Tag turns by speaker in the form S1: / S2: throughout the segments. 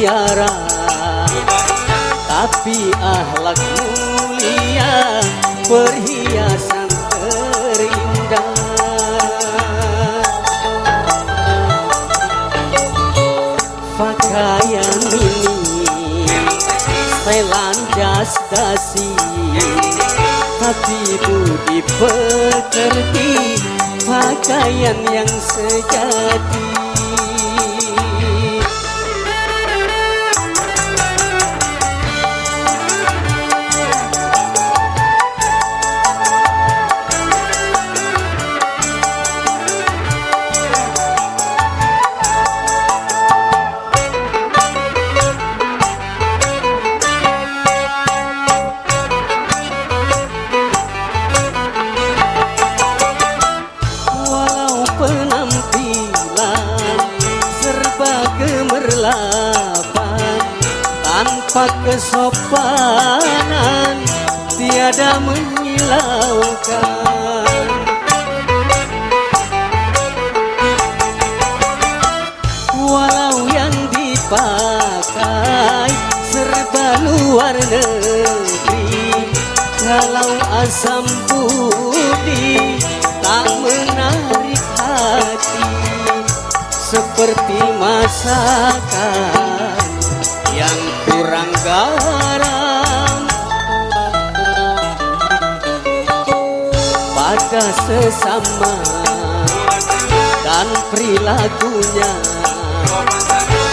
S1: mutiara, tapi akhlak mulia, perhiasan terindah. Pakaian ini setelan jas dasi, tapi budi pekerti, pakaian yang sejati. Tanpa kesopanan tiada menyilaukan. Walau yang dipakai serba luar negeri, kalau asam budi tak menarik hati, seperti masakan yang kurang garam pada sesama dan perilakunya,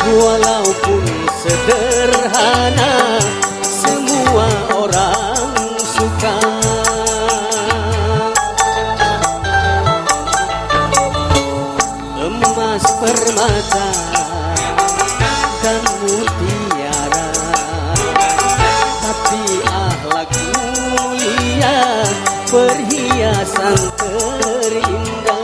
S1: walaupun sederhana semua orang suka. Emas permata dan mutiara, tapi akhlak mulia, perhiasan terindah.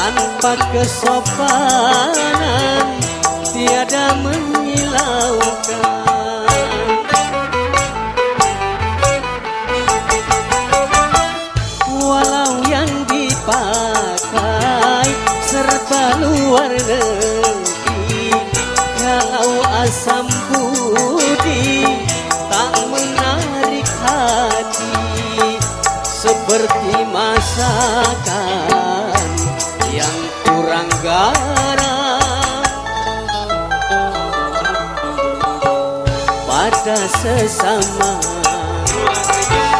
S1: Tanpa kesopanan tiada menyilaukan. Walau yang dipakai serba luar negeri, kalau asam budi tak menarik hati, seperti masakan yang kurang garam pada sesama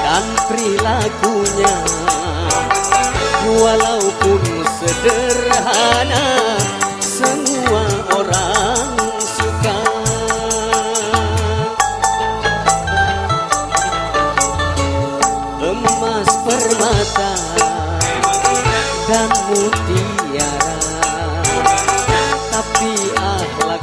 S1: dan perilakunya, walaupun sederhana semua orang suka. Emas permata dan mutiara, tapi akhlak